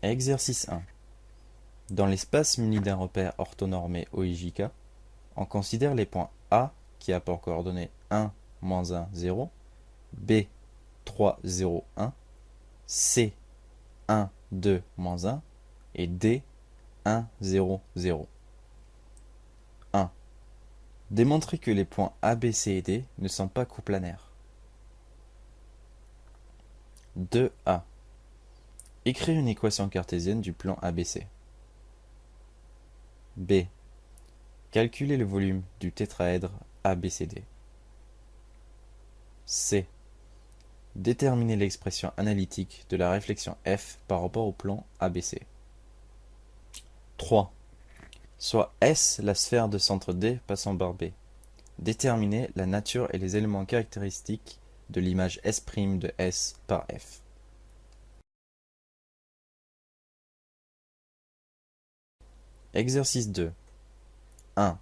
Exercice 1. Dans l'espace muni d'un repère orthonormé OIJK, on considère les points A qui a pour coordonnées 1, moins 1, 0, B, 3, 0, 1, C, 1, 2, moins 1 et D, 1, 0, 0. 1. Démontrer que les points A, B, C et D ne sont pas coplanaires. 2a. Écrire une équation cartésienne du plan ABC. B. Calculer le volume du tétraèdre ABCD. C. Déterminer l'expression analytique de la réflexion F par rapport au plan ABC. 3. Soit S la sphère de centre D passant par B. Déterminer la nature et les éléments caractéristiques de l'image S' de S par F. Exercice 2. 1.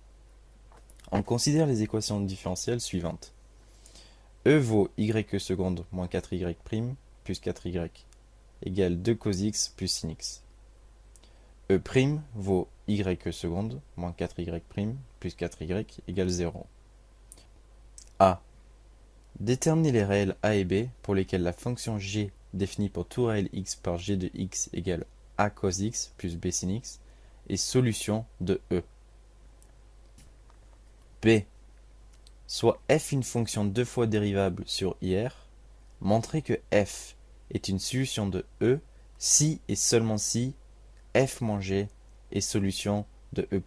On considère les équations différentielles suivantes. E vaut y seconde moins 4y' plus 4y égale 2 cos x plus sin x. E' vaut y seconde moins 4y' plus 4y égale 0. A. Déterminer les réels a et b pour lesquels la fonction g définie pour tout réel x par g de x égale a cos x plus b sin x est solution de E. B. Soit f une fonction deux fois dérivable sur ir, montrer que f est une solution de E si et seulement si f moins g est solution de E'.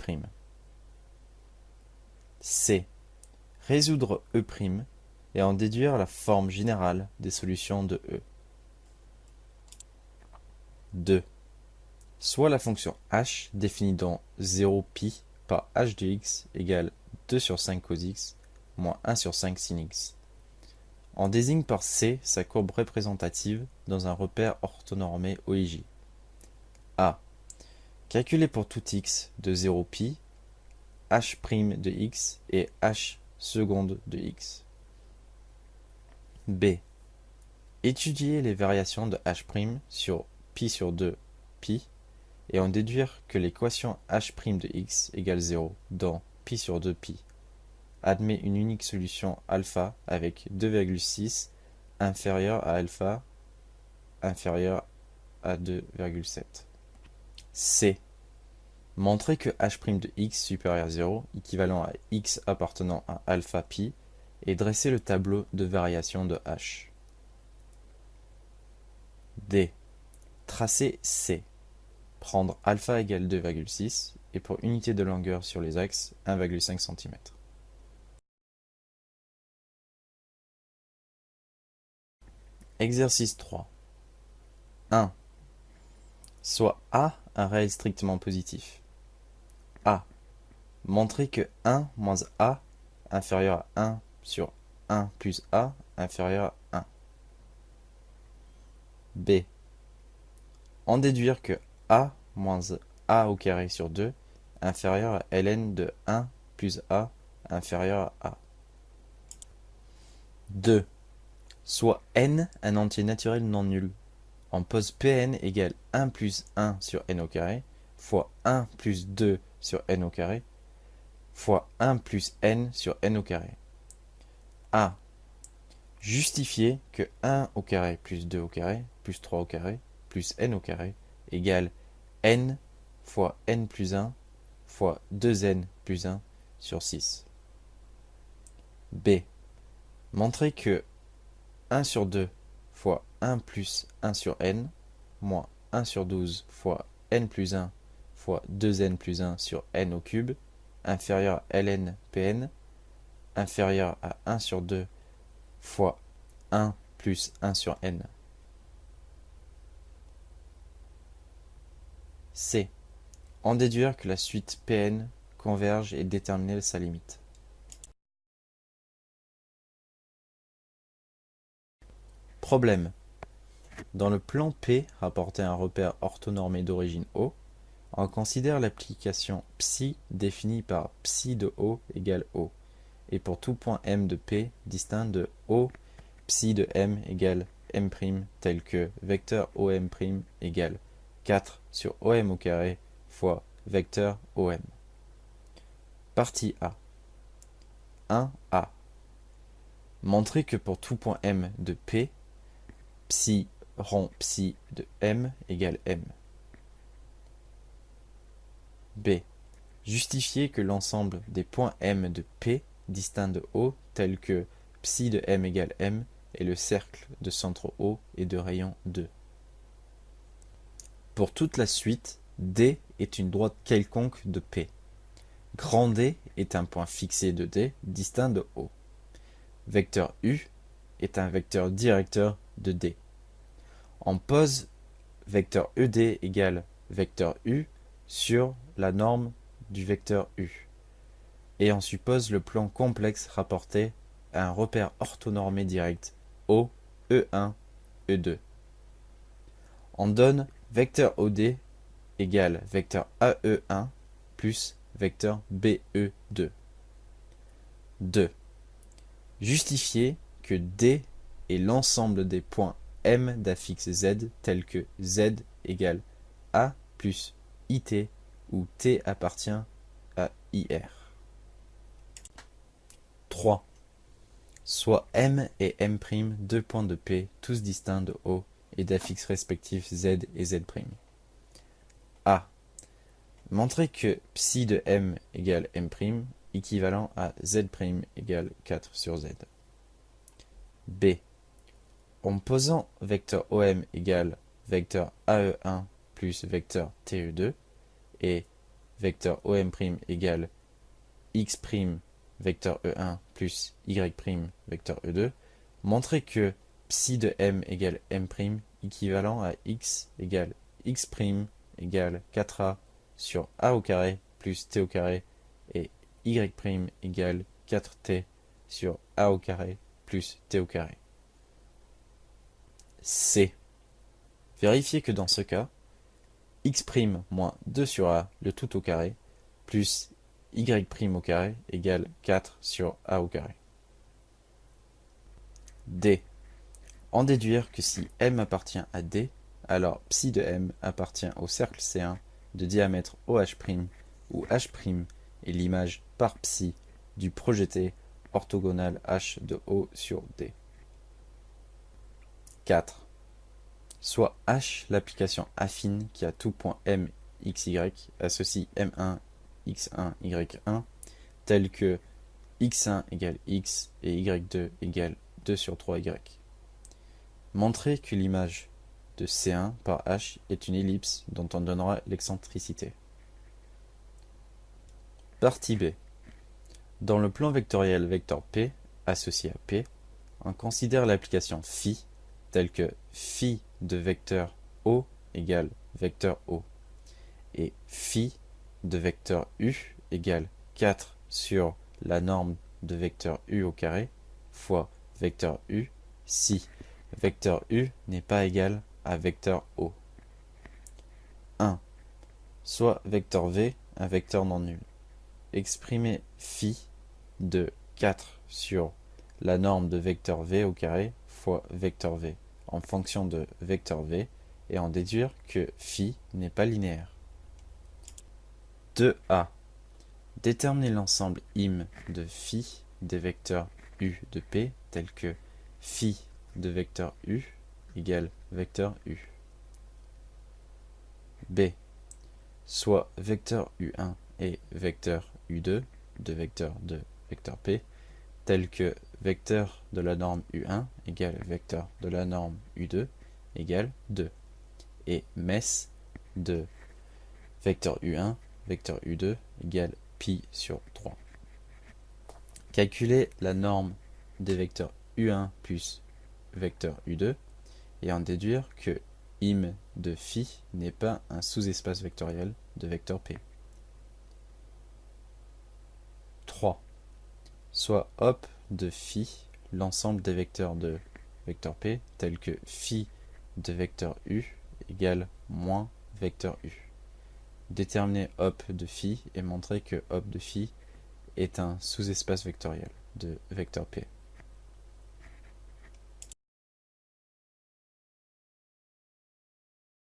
C. Résoudre E' et en déduire la forme générale des solutions de E. 2. Soit la fonction h définie dans 0π par h de x égale 2 sur 5 cos x moins 1 sur 5 sin x. On désigne par C sa courbe représentative dans un repère orthonormé OIJ. A. Calculer pour tout x de 0π h' de x et h seconde de x. B. Étudier les variations de h' sur π sur 2π et en déduire que l'équation h' de x égale 0 dans π sur 2π admet une unique solution alpha avec 2,6 inférieur à alpha inférieur à 2,7. C. Montrer que h' de x supérieur à 0 équivalent à x appartenant à alpha π et dresser le tableau de variation de h. D. Tracer C. Prendre alpha égale 2,6 et pour unité de longueur sur les axes 1,5 cm. Exercice 3. 1. Soit A un réel strictement positif. A. Montrer que 1 moins A inférieur à 1 sur 1 plus A inférieur à 1. B. En déduire que A moins A au carré sur 2 inférieur à ln de 1 plus A inférieur à A. 2. Soit n un entier naturel non nul. On pose Pn égale 1 plus 1 sur n au carré fois 1 plus 2 sur n au carré fois 1 plus n sur n au carré. A. Justifier que 1 au carré plus 2 au carré plus 3 au carré plus n au carré égale n fois n plus 1 fois 2n plus 1 sur 6. B. Montrer que 1 sur 2 fois 1 plus 1 sur n moins 1 sur 12 fois n plus 1 fois 2n plus 1 sur n au cube inférieur à ln Pn inférieur à 1 sur 2 fois 1 plus 1 sur n. C. En déduire que la suite Pn converge et déterminer sa limite. Problème. Dans le plan P rapporté à un repère orthonormé d'origine O, on considère l'application ψ définie par ψ de O égale O, et pour tout point M de P distinct de O, ψ de M égale M' tel que vecteur OM' égale 4 sur OM au carré fois vecteur OM. Partie A. 1A. Montrer que pour tout point M de P, psi rond psi de M égale M. B. Justifier que l'ensemble des points M de P distincts de O, tels que psi de M égale M, est le cercle de centre O et de rayon 2. Pour toute la suite, D est une droite quelconque de P. Grand D est un point fixé de D distinct de O. Vecteur U est un vecteur directeur de D. On pose vecteur ED égale vecteur U sur la norme du vecteur U. Et on suppose le plan complexe rapporté à un repère orthonormé direct O, E1, E2. On donne vecteur OD égale vecteur AE1 plus vecteur BE2. 2. Justifier que D est l'ensemble des points M d'affixe Z tels que Z égale A plus IT où T appartient à IR. 3. Soit M et M', deux points de P, tous distincts de O et d'affixes respectifs Z et Z'. A. Montrer que psi de M égale M', équivalent à Z' égale 4 sur Z. B. En posant vecteur OM égale vecteur AE1 plus vecteur TE2 et vecteur OM' égale X' vecteur E1 plus Y' vecteur E2, montrer que psi de M égale M' équivalent à X égale X' égale 4A sur A au carré plus T au carré et Y' égale 4T sur A au carré plus T au carré. C. Vérifier que dans ce cas, X' moins 2 sur A le tout au carré plus Y' au carré égale 4 sur A au carré. D. En déduire que si M appartient à D, alors psi de M appartient au cercle C1 de diamètre OH', où H' est l'image par psi du projeté orthogonal H de O sur D. 4. Soit H l'application affine qui a tout point M, X, Y associe M1, X1, Y1, tel que X1 égale X et Y2 égale 2 sur 3Y. Montrer que l'image de C1 par H est une ellipse dont on donnera l'excentricité. Partie B. Dans le plan vectoriel vecteur P associé à P, on considère l'application phi telle que phi de vecteur O égale vecteur O et phi de vecteur U égale 4 sur la norme de vecteur U au carré fois vecteur U si vecteur U n'est pas égal à vecteur O. 1. Soit vecteur V un vecteur non nul. Exprimer phi de 4 sur la norme de vecteur V au carré fois vecteur V en fonction de vecteur V et en déduire que phi n'est pas linéaire. 2a. Déterminer l'ensemble im de phi des vecteurs u de P tels que phi de vecteur u égale vecteur u. B. Soit vecteur u1 et vecteur u2 de vecteur de vecteur P tel que vecteur de la norme u1 égale vecteur de la norme u2 égale 2 et mess de vecteur u1 vecteur u2 égale pi sur 3. Calculer la norme des vecteurs u1 plus vecteur u2 et en déduire que im de phi n'est pas un sous-espace vectoriel de vecteur P. 3. Soit op de phi l'ensemble des vecteurs de vecteur P tels que phi de vecteur u égale moins vecteur u. Déterminer op de phi et montrer que op de phi est un sous-espace vectoriel de vecteur P.